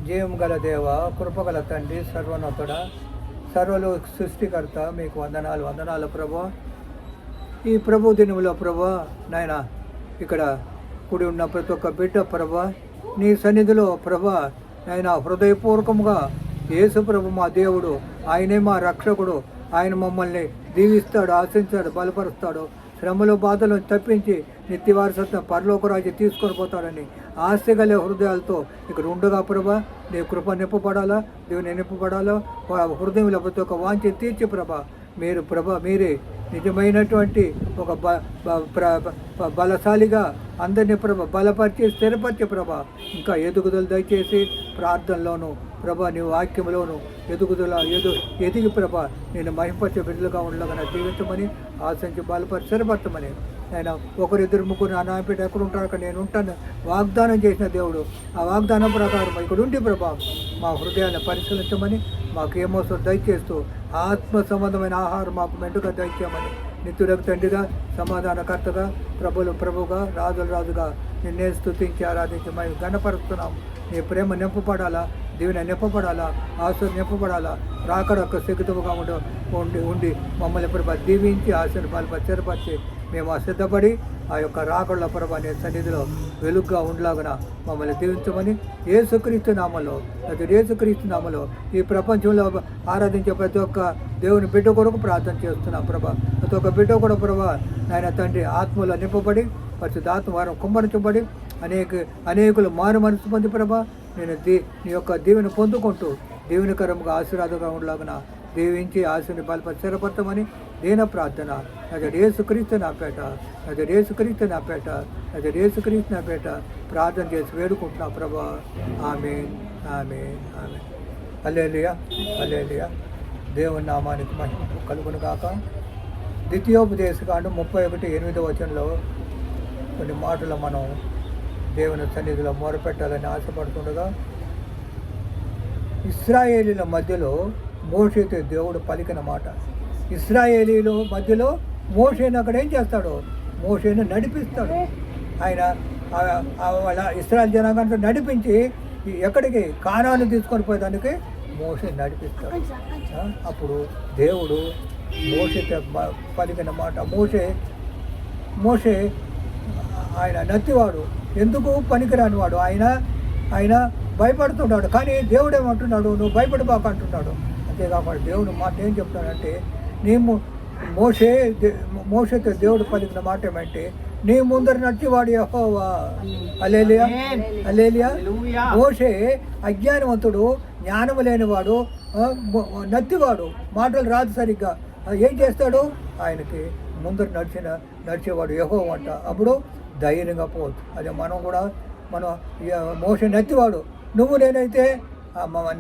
జీవం గల దేవ, కృపగల తండ్రి, సర్వోన్నతుడ, సర్వలో సృష్టికర్త, మీకు వందనాలు ప్రభా. ఈ ప్రభు దినములో ప్రభా నాయన ఇక్కడ కూడి ఉన్న ప్రతి ఒక్క బిడ్డ ప్రభా నీ సన్నిధిలో ప్రభా నాయన హృదయపూర్వకంగా యేసు ప్రభు మా దేవుడు, ఆయనే మా రక్షకుడు, ఆయన మమ్మల్ని దీవిస్తాడు, ఆశించాడు, బలపరుస్తాడు, శ్రమలు బాధలను తప్పించి నిత్య వారసత్వం పరలోక రాజ్యం తీసుకొని పోతాడని ఆశగలే హృదయాలతో ఇక్కడ ఉండగా ప్రభా నీ కృప నింపబడాలా, దేవుని నింపబడాలా, హృదయంలో ప్రతి ఒక్క వాంఛ తీర్చి ప్రభా మీరు మీరే నిజమైనటువంటి ఒక బలశాలిగా అందరినీ బలపరిచి స్థిరపరిచే ప్రభా ఇంకా ఎదుగుదల దయచేసి ప్రార్థనలోను ప్రభా నీ వాక్యంలోను ఎదిగి ప్రభా నేను మహింపరిచే బిడ్డలుగా ఉండగా జీవించమని ఆశించి బలపరిచి స్థిరపరచమని ఆయన ఒకరిద్దరు ముగ్గురు నా నాయపేట ఎక్కడ ఉంటారు అక్కడ నేను ఉంటాను వాగ్దానం చేసిన దేవుడు. ఆ వాగ్దానం ప్రకారం ఇక్కడ ఉండి ప్రభా మా హృదయాన్ని పరిశీలించమని మాకు ఏమోసం దయచేస్తూ ఆత్మ సంబంధమైన ఆహారం మాకు మెండుగా దయచేయమని నిత్యులకు తండ్రిగా సమాధానకర్తగా ప్రభుగా రాజుగా నిన్నే స్తుతించి ఆరాధించి మేము గణపరుస్తున్నాం. నీ ప్రేమ నింపబడాలా, దీవెన నింపబడాలా, ఆశ నింపబడాలా, రాకడొక్క సిగ్గుతుగా ఉండి మమ్మల్ని ప్రభా దీవించి ఆశను బలపరిచి మేము సిద్ధపడి ఆ యొక్క రాకడల ప్రభా నీ సన్నిధిలో వెలుగుగా ఉండలాగన మమ్మల్ని దీవించమని యేసుక్రీస్తు నామలో ఈ ప్రపంచంలో ఆరాధించే ప్రతి ఒక్క దేవుని బిడ్డ కొరకు ప్రార్థన చేస్తున్నాం ప్రభా. ప్రతి ఒక్క బిడ్డ కూడా ప్రభా నాయన తండ్రి ఆత్మలో నింపబడి పరిశుద్ధాత్మ వారం కుమ్మరించబడి అనేకులు మారు మనసు పొంది ప్రభా నేను నీ యొక్క దీవెన పొందుకుంటూ దీవెనకరంగా ఆశీర్వాదంగా ఉండలాగన దీవించి ఆశని బలపరి స్థిరపడతామని దీన ప్రార్థన యేసుక్రీస్తు నా పేట ప్రార్థన చేసి వేడుకుంటున్నా ప్రభా. ఆమేన్. హల్లెలూయా. దేవుని నామానికి మహిమ కలుగును గాక. ద్వితీయోపదేశకాండం 31:8 కొన్ని మాటలు మనం దేవుని సన్నిధిలో మొరపెట్టాలని ఆశపడుతుండగా ఇశ్రాయేలీల మధ్యలో మోషేతో దేవుడు పలికిన మాట. ఇశ్రాయేలీల మధ్యలో మోషేను అక్కడ ఏం చేస్తాడు? మోషేను నడిపిస్తాడు. ఆయన వాళ్ళ ఇశ్రాయేల్ జనాంగాన్ని నడిపించి ఎక్కడికి కానాను తీసుకొని పోయేదానికి మోషే నడిపిస్తాడు. అప్పుడు దేవుడు మోషేతో పలికిన మాట. మోషే ఆయన నత్తివాడు, ఎందుకు పనికిరాని వాడు, ఆయన భయపడుతున్నాడు. కానీ దేవుడు ఏమంటున్నాడు? నువ్వు భయపడిపోక అంటున్నాడు. అంతేకాకుండా దేవుడు మాట ఏం చెప్తాడంటే మోషేతో దేవుడు పలికిన మాట ఏమంటే నీ ముందర నడిచేవాడు యెహోవా. హల్లెలూయా. మోషే అజ్ఞానవంతుడు, జ్ఞానము లేనివాడు, నత్తివాడు, మాటలు రాదు సరిగ్గా. ఏం చేస్తాడు? ఆయనకి ముందర నడిచేవాడు యెహోవా అంట. అప్పుడు ధైర్యంగా పోవచ్చు. అదే మనం మోషే నత్తివాడు, నువ్వు నేనైతే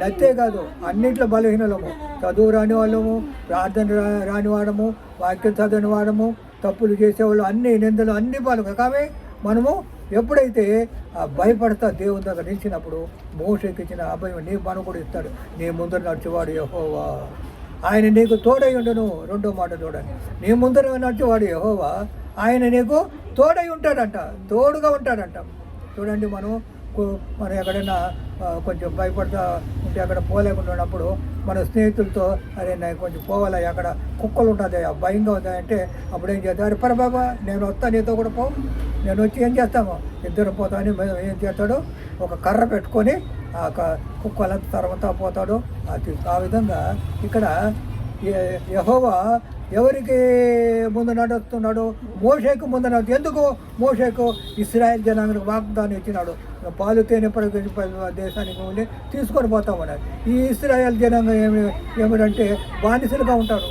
నత్తే కాదు, అన్నింటిలో బలహీనలము, చదువు రాని వాళ్ళము, ప్రార్థన రాని వాడము, వాక్యం చదవని వాడము, తప్పులు చేసేవాళ్ళు, అన్ని నిందలు అన్ని పాలు. కానీ మనము ఎప్పుడైతే భయపడతా దేవుని దగ్గర నిలిచినప్పుడు మోషేకి ఇచ్చిన అభయం నీ మనం కూడా ఇస్తాడు. నీ ముందర నడిచేవాడు యెహోవా, ఆయన నీకు తోడై ఉండును. రెండో మాట చూడండి, నీ ముందర నడిచేవాడు యెహోవా, ఆయన నీకు తోడై ఉంటాడంట, తోడుగా ఉంటాడంట. చూడండి, మనం ఎక్కడైనా కొంచెం భయపడతా ఉంటే అక్కడ పోలేకుండా ఉన్నప్పుడు మన స్నేహితులతో అరే నేను కొంచెం పోవాలా, అక్కడ కుక్కలు ఉంటుంది, భయంగా ఉంది అంటే అప్పుడు ఏం చేస్తాడు? అరే పరబాబా నేను వస్తా, నీతో కూడా పో, నేను వచ్చి ఏం చేస్తాము, ఇద్దరు పోతామని ఏం చేస్తాడు? ఒక కర్ర పెట్టుకొని ఆ కుక్కలంతా తర్వాత పోతాడు. ఆ విధంగా ఇక్కడ యెహోవా ఎవరికి ముందు నడుస్తున్నాడు? మోషేకు ముందు నడుస్తు. ఎందుకు? మోషేకు ఇశ్రాయేల్ జనాంగానికి వాగ్దానం ఇచ్చినాడు, పాలు తేనె దేశానికి వెళ్ళి తీసుకొని పోతామన్నారు. ఈ ఇశ్రాయేల్ జనాంగం ఏమిటంటే బానిసలుగా ఉంటారు.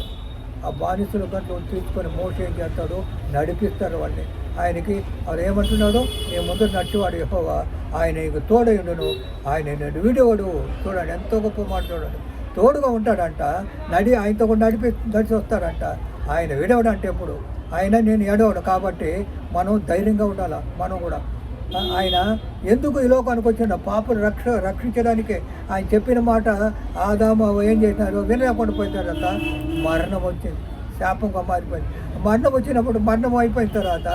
ఆ బానిసలు గంటలు తీసుకొని మోషే ఏం చేస్తాడు? నడిపిస్తాడు వాళ్ళని. ఆయనకి వాళ్ళు ఏమంటున్నాడు? నీ ముందు నడిచేవాడు యెహోవా, ఆయన నీకు తోడయుండును, ఆయన నేను వీడేవాడు. చూడండి ఎంత గొప్ప మాట చూడండి. తోడుగా ఉంటాడంట, ఆయనతో కూడా నడిచి వస్తాడంట. ఆయన విడవడు అంటే ఎప్పుడు ఆయన నేను ఎడవడు. కాబట్టి మనం ధైర్యంగా ఉండాలి. మనం కూడా ఆయన ఎందుకు ఈ లోకానికి వచ్చిన పాపను రక్షించడానికే. ఆయన చెప్పిన మాట ఆదాము ఏం చేసినారు? వినలేకుండా పోయినారంట, మరణం వచ్చింది, శాపంగా మారిపోయింది. మరణం వచ్చినప్పుడు మరణం అయిపోయిన తర్వాత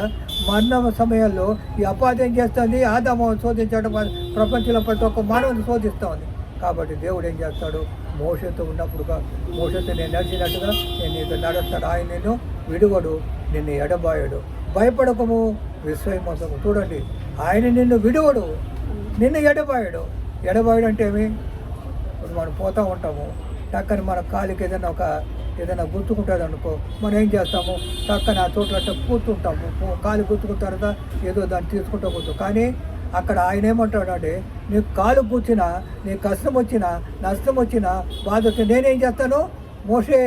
మరణం సమయంలో ఈ అపాధి ఏం చేస్తుంది, ఆదాము శోధించడం ప్రపంచంలో ప్రతి ఒక్క మానవుని శోధిస్తూ ఉంది. కాబట్టి దేవుడు ఏం చేస్తాడు, మోషతో ఉన్నప్పుడుగా మోషతో నేను నడిచినట్టుగా నేను నీకు నడుస్తాడు. ఆయన నిన్ను విడువడు, నిన్ను ఎడబాయడు, భయపడకము విస్మయమొందము. చూడండి, ఆయన నిన్ను విడువడు, నిన్ను ఎడబాయడు. ఎడబాయడు అంటే ఏమి? ఇప్పుడు మనం పోతూ ఉంటాము, టక్కని మన కాలికి ఏదైనా గుర్తుకుంటుంది అనుకో, మనం ఏం చేస్తాము, టక్కని ఆ చోట్ల కూర్చుంటాము. కాలు గుర్తుకున్న తర్వాత ఏదో దాన్ని తీసుకుంటూ కూర్చో. కానీ అక్కడ ఆయన ఏమంటాడంటే, నీకు కాలు కూర్చున్నా, నీకు కష్టం వచ్చినా, నష్టం వచ్చినా, బాధ వచ్చినా నేనేం చేస్తాను, మోషే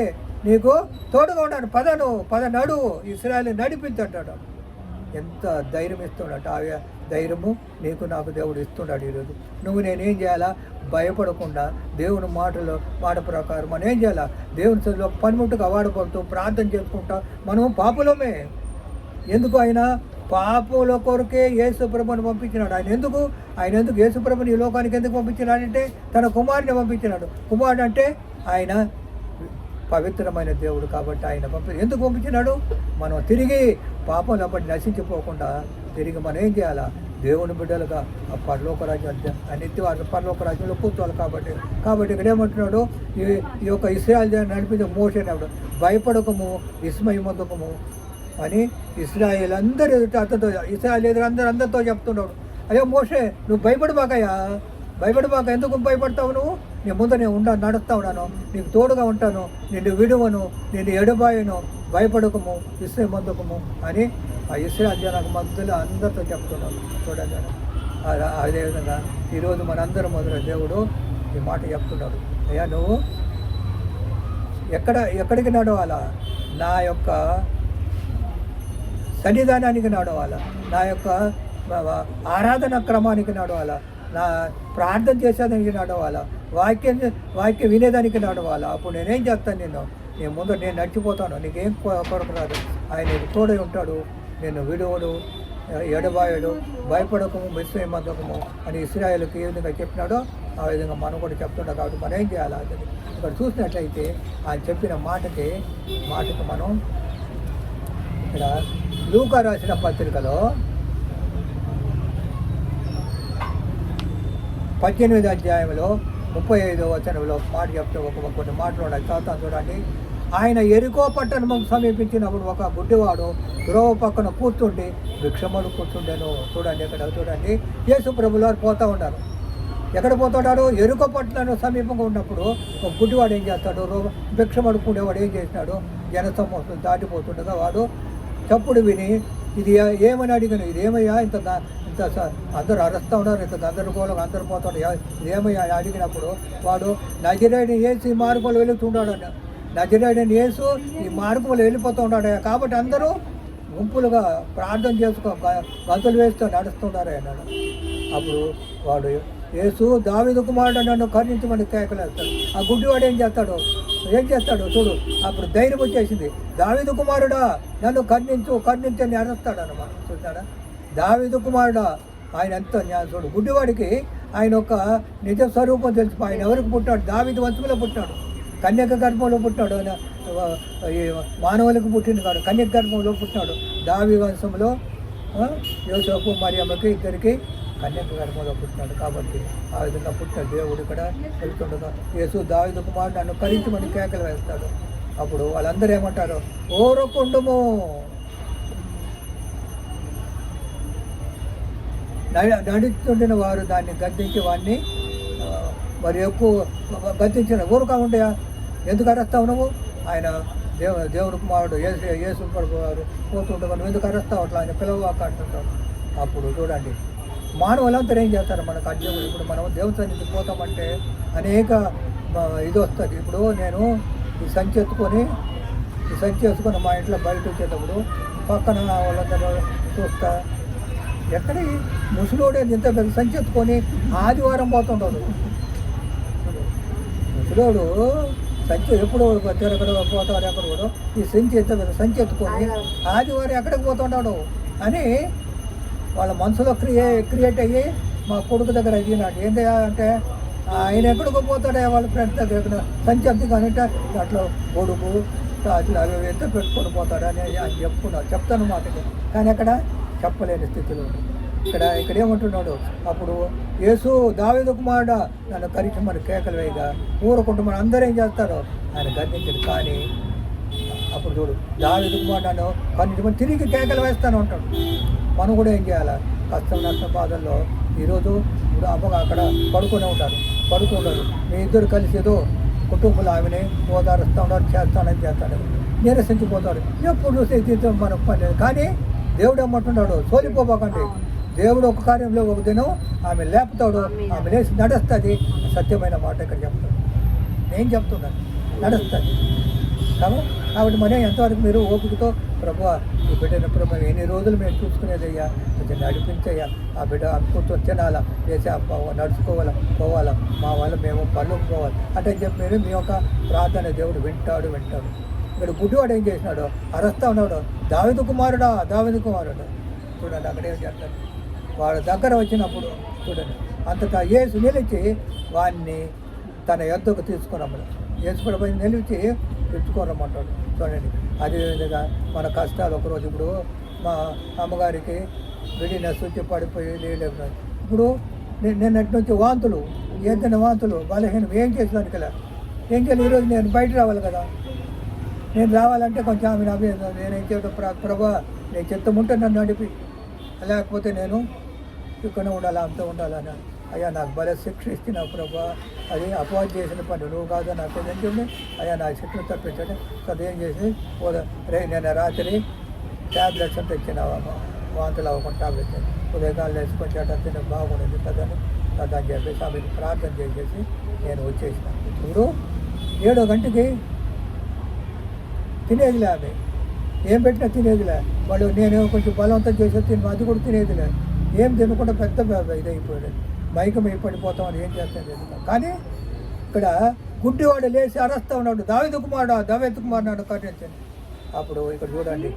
నీకు తోడుగా ఉన్నాను, పద నడువు, ఇశ్రాయేలు నడిపించంటాడు. ఎంత ధైర్యం ఇస్తున్నాడు. ఆ ధైర్యము నీకు నాకు దేవుడు ఇస్తున్నాడు. ఈరోజు నువ్వు నేనేం చేయాలా, భయపడకుండా దేవుని మాట ప్రకారం మనం ఏం చేయాలా, దేవుని చదువులో పనిముట్టుగా వాడబడుతూ ప్రార్థన చేసుకుంటా. మనం పాపులమే. ఎందుకు? ఆయన పాపుల కొరకే యేసుప్రభుని పంపించినాడు. ఆయన ఎందుకు యేసుప్రభుని ఈ లోకానికి ఎందుకు పంపించినాడంటే తన కుమారుని పంపించినాడు. కుమారుడు అంటే ఆయన పవిత్రమైన దేవుడు కాబట్టి ఆయన ఎందుకు పంపించినాడు? మనం తిరిగి పాపంలో పడి నశించిపోకుండా తిరిగి మనం ఏం చేయాలా, దేవుని బిడ్డలుగా ఆ పరలోక రాజ్యం, ఆ నిత్యవాద పరలోక రాజ్యంలో కూర్చోవాలి. కాబట్టి ఇక్కడ ఏమంటున్నాడు, ఈ యొక్క ఇశ్రాయేలు నడిపించే మోషే అన్నాడు, భయపడకము విస్మయమొందకము అని ఇశ్రాయేల్ అందరూ ఎదుట అతనితో, ఇశ్రాయేల్ ఎదురు అందరితో చెప్తున్నాడు. అయ్యో మోషే, నువ్వు భయపడబాక, ఎందుకు భయపడతావు? నేను ముందు నడుస్తా ఉన్నాను, నీకు తోడుగా ఉంటాను, నిన్ను విడువను, నిన్ను ఎడబాయను, భయపడకము విస్మయమొందకము అని ఆ ఇశ్రాయేల్ జనానికి మధ్యలో అందరితో చెప్తున్నాడు. చూడండి, అదేవిధంగా ఈరోజు మనందరం మొదలు దేవుడు ఈ మాట చెప్తున్నాడు. అయ్యా నువ్వు ఎక్కడికి నడవాలా? నా యొక్క సన్నిధానానికి నడవాలా, నా యొక్క ఆరాధన క్రమానికి నడవాలా, నా ప్రార్థన చేసేదానికి నడవాలా, వాక్యం వినేదానికి నడవాలా. అప్పుడు నేనేం చేస్తాను, నేను నడిచిపోతాను, నీకేం కొరకు రాదు. ఆయన నీకు తోడై ఉంటాడు, నేను విడువడు, ఎడబాయడు, భయపడకము విస్మయమొందకము అని ఇశ్రాయేలుకి ఏ విధంగా చెప్పినాడో ఆ విధంగా మనం కూడా చెప్తున్నాం. కాబట్టి మనం ఏం చేయాలి? అది ఇక్కడ చూసినట్లయితే ఆయన చెప్పిన మాటకి మనం ఇక్కడ లూకా రాసిన పత్రికలో 18వ అధ్యాయంలో 35వ వచనంలో మాట చెప్తే కొన్ని మాటలు ఉన్నాయి, చదువుతాను చూడండి. ఆయన ఎరికో పట్టణం సమీపించినప్పుడు ఒక గుడ్డివాడు ధ్రువ పక్కన కూర్చుండి భిక్షమడు కూర్చుండేను. చూడండి, యేసు ప్రభువుల వారు పోతూ ఉన్నారు. ఎక్కడ పోతున్నాడు? ఎరుకో పట్టణం సమీపంగా ఉన్నప్పుడు ఒక గుడ్డివాడు ఏం చేస్తాడు, భిక్షమడుకునేవాడు ఏం చేసినాడు, జనసమూహం దాటిపోతుండగా వాడు చప్పుడు విని ఇది ఏమని అడిగాను, ఇదేమయ్యా ఇంత అందరూ అరుస్తూ ఉన్నారు, ఇంత గందరగోళం అందరు పోతున్నారు, ఇదేమయ్యా అడిగినప్పుడు వాడు నజరేయుని యేసు ఈ మార్గంలో వెళుతున్నాడు అన్న, నజరేయుని యేసు ఈ మార్గంలో వెళ్ళిపోతూ ఉన్నాడు. కాబట్టి అందరూ గుంపులుగా ప్రార్థన గంతులు వేస్తూ నడుస్తున్నారు అన్నాడు. అప్పుడు వాడు, యేసు దావీదు కుమారుడు నన్ను కరుణించమని కేకలేస్తాడు. ఆ గుడ్డివాడు ఏం చేస్తాడు చూడు. అప్పుడు ధైర్యం వచ్చేసింది, దావీదు కుమారుడా నన్ను కరుణించని అరుస్తాడు అన్నమాట. చూస్తాడా, దావీదు కుమారుడా, ఆయన ఎంత చూడు. గుడ్డివాడికి ఆయన ఒక నిజ స్వరూపం తెలుసు. ఆయన ఎవరికి పుట్టాడు? దావీదు వంశంలో పుట్టాడు, కన్యక గర్భంలో పుట్టాడు. మానవులకు పుట్టిన కాడు, కన్యక గర్భంలో పుట్టినాడు. దావీ వంశంలో యోసేపు మరియమ్మకి ఇద్దరికి కన్యక గర్భంలో పుట్టినాడు. కాబట్టి ఆ విధంగా పుట్టిన దేవుడు ఇక్కడ వెళ్తుండగా యేసు దావీదు కుమారుడు నన్ను కరించమని కేకలు వేస్తాడు. అప్పుడు వాళ్ళందరూ ఏమంటారు, ఓరకుండము, నడుస్తుండిన వారు దాన్ని గద్దించి వాడిని మరి ఎక్కువ గద్దించిన ఊరుకా ఉంటాయా, ఎందుకు అరుస్తావు నువ్వు? ఆయన దేవుని కుమారుడు యేసు వారు పోతుండగా నువ్వు ఎందుకు అరుస్తావు అట్లా, ఆయన పిలవక అంటుంటాడు. అప్పుడు చూడండి, మానవులంతా ఏం చేస్తారు మనకు అడ్డం. ఇప్పుడు మనం దేవుని సన్నిధికి పోతామంటే అనేక ఇది వస్తుంది. ఇప్పుడు నేను ఈ సంచి ఎత్తుకొని మా ఇంట్లో బయట వచ్చేటప్పుడు పక్కన వాళ్ళందరూ చూస్తా, ఎక్కడ ముసలోడే ఇంత పెద్ద సంచి ఎత్తుకొని ఆదివారం పోతుంటాడు. ముసలోడు సంచి ఎప్పుడు తిరగడ పోతాడు, ఎక్కడ కూడా ఈ సంచి ఎత్తుకొని ఆదివారం ఎక్కడికి పోతుంటాడు అని వాళ్ళ మనసులో క్రియేట్ అయ్యి మా కొడుకు దగ్గర అడిగినాడు. ఏంటంటే అంటే ఆయన ఎక్కడికి పోతాడే వాళ్ళ ఫ్రెండ్స్ దగ్గర సంచి ఎత్తు కానీ అట్లా కొడుకు రాజులు అవి ఎంత పెట్టుకొని పోతాడు అని అని చెప్తాను మాటకి. కానీ అక్కడ చెప్పలేని స్థితిలో ఉంది. ఇక్కడ ఏమంటున్నాడు, అప్పుడు యేసు దావీదు కుమారుడా నన్ను కరిచమని కేకలు వేయగా ఊరుకుంటూ మనం అందరూ ఏం చేస్తారో ఆయన గర్జించాడు. కానీ అప్పుడు చూడు, దావీదు కుమారుడు నన్ను కరిచమని తిరిగి కేకలు వేస్తాను అంటాడు. మనం కూడా ఏం చేయాలి? కష్టం నష్టం బాధల్లో ఈరోజు ఇప్పుడు అమ్మగా అక్కడ పడుకునే ఉంటారు. మీ ఇద్దరు కలిసి ఏదో కుటుంబంలో ఆమెని ఓదారుస్తూ ఉన్నారు, చేస్తాడు, నీరసించిపోతాడు. ఎప్పుడు చూస్తే మనకు పని. కానీ దేవుడు ఏమంటున్నాడు, సోలిపోకండి. దేవుడు ఒక కార్యంలో ఒక దినం ఆమె లేపుతాడు, ఆమె లేచి నడుస్తుంది. సత్యమైన మాట ఇక్కడ చెప్తాడు, నేను చెప్తున్నాను, నడుస్తుంది. కాబట్టి మరి ఎంతవరకు మీరు ఓపికతో ప్రభువా ఈ బిడ్డను ప్రభు ఎన్ని రోజులు మేము చూసుకునేదయ్యా, కొంచెం నడిపించయ్యా, ఆ బిడ్డ అనుకుంటూ తినాలా, చేసి నడుచుకోవాలా, పోవాలా, మా వల్ల మేము పనులకు పోవాలి అంటే చెప్పి మీరు మీ యొక్క ప్రార్థన దేవుడు వింటాడు. ఇక్కడ గుడ్డివాడు ఏం చేసినాడు, అరస్తా ఉన్నాడు, దావీదు కుమారుడా. చూడండి అక్కడ ఏం చేస్తాడు, వాడు దగ్గర వచ్చినప్పుడు చూడండి అంతటా యేసు నిలిచి వాడిని తన యొద్దకు తీసుకురమ్మను. యేసు కూడా నిలిచి తెచ్చుకోరమ్మంటాడు. చూడండి అదేవిధంగా మన కష్టాలు ఒకరోజు ఇప్పుడు మా అమ్మగారికి విడినెస్ వచ్చి పడిపోయి లేలేదు. ఇప్పుడు నిన్నటి నుంచి వాంతులు, ఏదైనా వాంతులు, బలహీనం, ఏం చేసేదానికి ఏం చేయాలి? ఈరోజు నేను బయట రావాలి కదా. నేను రావాలంటే కొంచెం ఆమె నేనేం చేయడం, ప్రభా నేను చెత్తముంటే నన్ను నడిపి, లేకపోతే నేను ఇక్కడ ఉండాలి, అంత ఉండాలని. అయ్యా నాకు భలే శిక్ష ఇచ్చినావు ప్రభా, అది అపవాదం చేసిన పని, నువ్వు కాదు నాకు ఏంటంటే అయ్యా నా శిక్షను తప్పించండి. అదేం చేసి నేను రాత్రి ట్యాబ్లెట్స్ అంతా ఇచ్చినావా, వాంతులు అవ్వకుండా టాబ్లెట్స్ ఉదయకాలు వేసుకొని తిన బాగుండేది కదని అని చెప్పేసి ఆమెకు ప్రార్థన చేసేసి నేను వచ్చేసిన. ఇప్పుడు 7 గంటకి తినేదిలే, ఆమె ఏం పెట్టినా తినేదిలే. వాళ్ళు నేను కొంచెం బలవంతం చేసి అది కూడా తినేదిలే. ఏం తినకుండా పెద్ద ఇదైపోయాడు, మైకం పడిపోతామని ఏం చేస్తాను. కానీ ఇక్కడ గుడ్డివాడు లేచి అరస్తా ఉన్నాడు, దావీదు కుమారుడు నన్ను కరుణించండి. అప్పుడు ఇక్కడ చూడండి,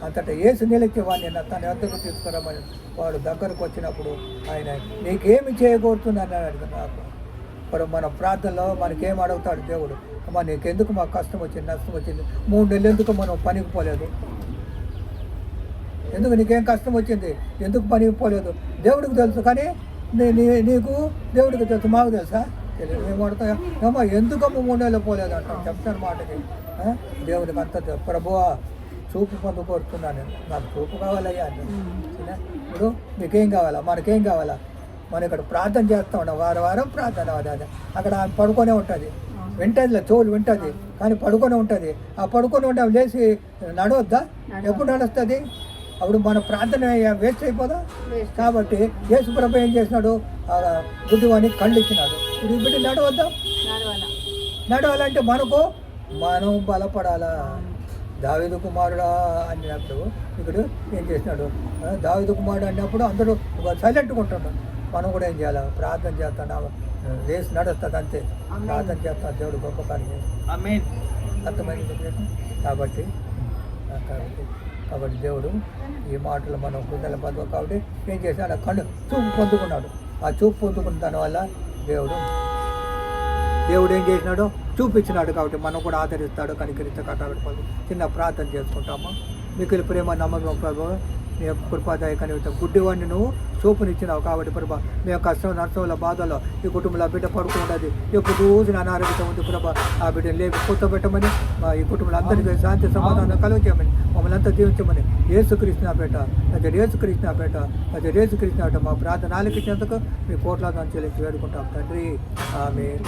అంతటా యేసు నిలిచి వాడిని తన వద్దకు తీసుకురామని వాడు దగ్గరకు వచ్చినప్పుడు ఆయన నీకేమి చేయకూరుతుందని అడిగాడు. నాకు ఇప్పుడు మన ప్రార్థనలో మనకేం అడుగుతాడు దేవుడు, అమ్మా నీకెందుకు మాకు కష్టం వచ్చింది, నష్టం వచ్చింది, 3 నెలలు ఎందుకు మనం పనికి పోలేదు, ఎందుకు నీకేం కష్టం వచ్చింది, ఎందుకు పనికి పోలేదు దేవుడికి తెలుసు. కానీ నీకు దేవుడికి తెలుసు, మాకు తెలుసా? తెలియదు. మేము అడుగుతాం, అమ్మా ఎందుకమ్మ 3 నెలలు పోలేదు అంటాం. చెప్తాను మాటకి దేవుడికి అంత ప్రభువా చూపు పొందుకోరుతున్నాను, నాకు చూపు కావాలయ్యా అని. ఇప్పుడు మీకేం కావాలా, మనకేం కావాలా? మనం ఇక్కడ ప్రార్థన చేస్తూ ఉంటాం, వారం ప్రార్థన. అదే అక్కడ పడుకొనే ఉంటుంది, వింటదిలే, చెవులు వింటుంది, కానీ పడుకొని ఉంటుంది. ఆ పడుకొని ఉంటే లేచి నడవద్దా? ఎప్పుడు నడుస్తుంది? అప్పుడు మన ప్రార్థన వేస్ట్ అయిపోదా? కాబట్టి యేసు ప్రభు ఏం చేసినాడు, గుడ్డివాడిని కళ్ళు ఇచ్చినాడు. ఇప్పుడు బిడ్డ నడవద్దా? నడవాలంటే మనం బలపడాలా. దావీదు కుమారుడా అన్నప్పుడు ఇక్కడ ఏం చేసినాడు, దావీదు కుమారుడు అన్నప్పుడు అందరూ సైలెంట్గా ఉంటున్నాడు. మనం కూడా ఏం చేయాలి? ప్రార్థన చేస్తాను, లేచి నడుస్తుంది, అంతే. ప్రార్థన చేస్తాను, దేవుడు గొప్ప కార్యం. అర్థమైంది కాబట్టి దేవుడు ఈ మాటలు మనం హృదయాల బదువు. కాబట్టి ఏం చేశాడు, కళ్ళు చూపు పొందుకున్నాడు. ఆ చూపు పొందుకున్న దానివల్ల దేవుడు ఏం చేసినాడు, చూపించినాడు. కాబట్టి మనం కూడా ఆదరిస్తాడు, కనికరిస్తే కట్టబెట్టుకోవాలి. చిన్న ప్రార్థన చేసుకుంటాము. మిగిలిన ప్రేమ నమ్మకం ప్రభు నీ యొక్క కృపాదాయ కనివిత గుడ్డివాడిని నువ్వు చూపునిచ్చినావు. కాబట్టి ప్రభా మీ కష్టం నష్టంలో బాధలో ఈ కుటుంబంలో బిడ్డ పడుకుంటుంది, ఎప్పుడు రోజున అనారోగ్యం ఉంది ప్రభా. ఆ బిడ్డను లేపి కూర్చోబెట్టమని, ఈ కుటుంబంలో అందరికీ శాంతి సమాధానం కలుగజేయమని, మమ్మల్ని అంతా దీవించమని యేసుక్రీస్తు పేట, యేసుక్రీస్తు మా ప్రార్థన ఆలకించేందుకు మీ కోట్లాదాన్ని చెల్లించి వేడుకుంటాం తండ్రి. ఆమేన్.